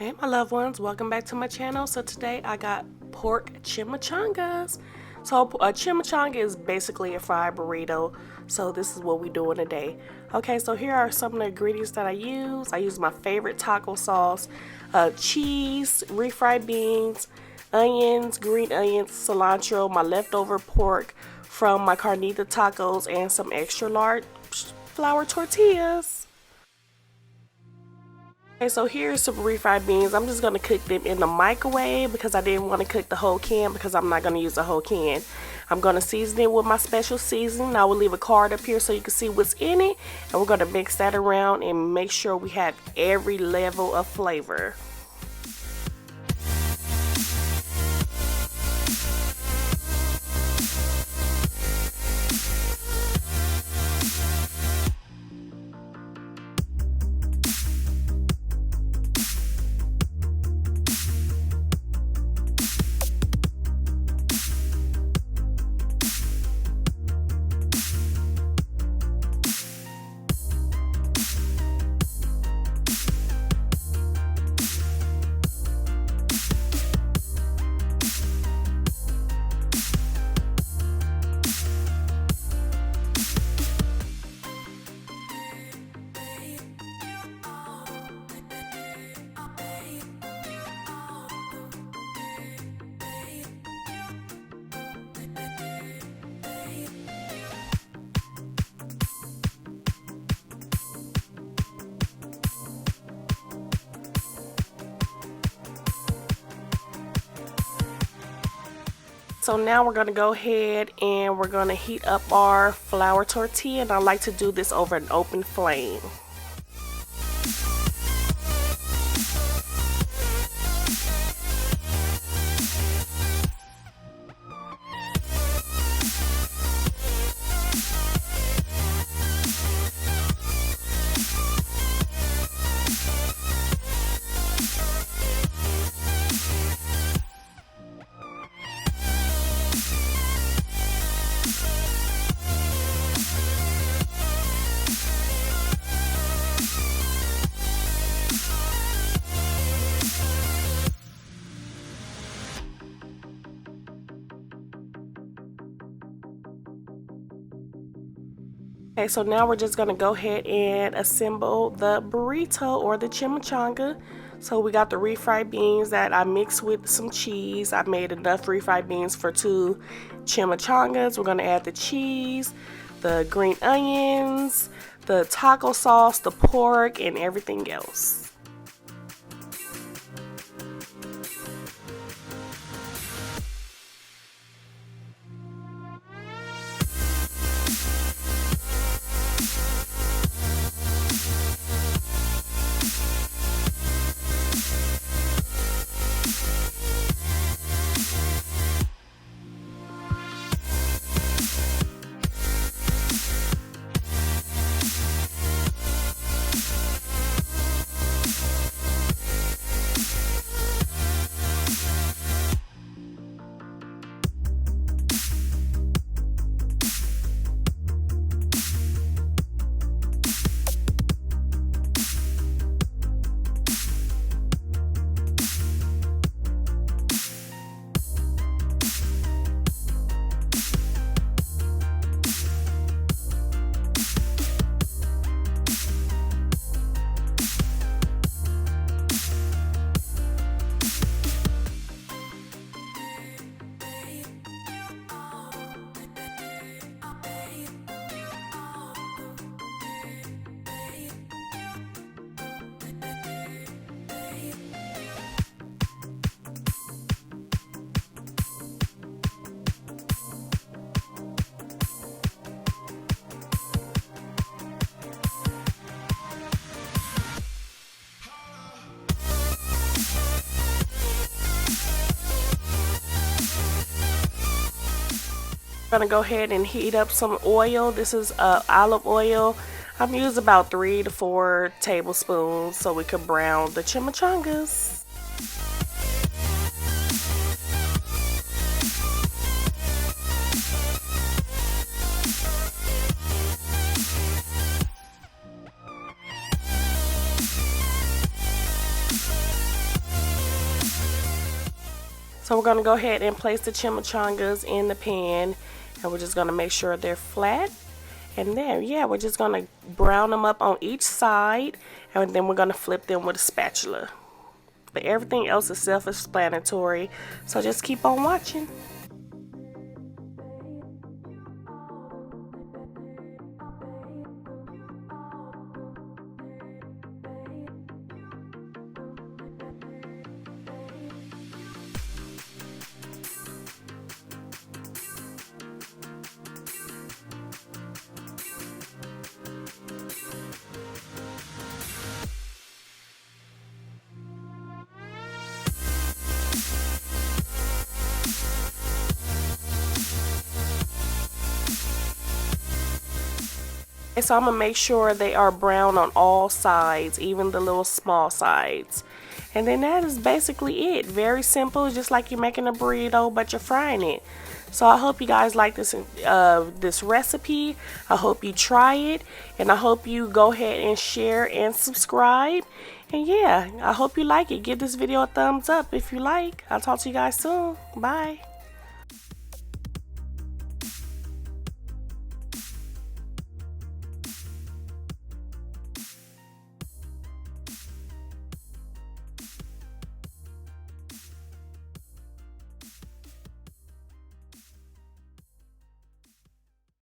Hey my loved ones, welcome back to my channel. So today I got pork chimichangas. So a chimichanga is basically a fried burrito. So this is what we doing today. Okay, so here are some of the ingredients that I use. I use my favorite taco sauce, cheese, refried beans, onions, green onions, cilantro, my leftover pork from my carnita tacos, and some extra large flour tortillas. Okay, so here's some refried beans. I'm just going to cook them in the microwave because I didn't want to cook the whole can because I'm not going to use the whole can. I'm going to season it with my special seasoning. I will leave a card up here so you can see what's in it. And we're going to mix that around and make sure we have every level of flavor. So now we're going to go ahead and we're going to heat up our flour tortilla, and I like to do this over an open flame. Okay, so now we're just going to go ahead and assemble the burrito or the chimichanga. So we got the refried beans that I mixed with some cheese. I made enough refried beans for 2 chimichangas. We're going to add the cheese, the green onions, the taco sauce, the pork, and everything else. I'm gonna go ahead and heat up some oil. This is olive oil. I'm using about 3 to 4 tablespoons so we can brown the chimichangas. So we're going to go ahead and place the chimichangas in the pan, and we're just going to make sure they're flat. And then, yeah, we're just going to brown them up on each side, and then we're going to flip them with a spatula. But everything else is self-explanatory, so just keep on watching. So I'm gonna make sure they are brown on all sides, even the little small sides. And then that is basically it. Very simple, just like you're making a burrito, but you're frying it. So I hope you guys like this this recipe. I hope you try it, and I hope you go ahead and share and subscribe. And yeah, I hope you like it. Give this video a thumbs up if you like. I'll talk to you guys soon. Bye.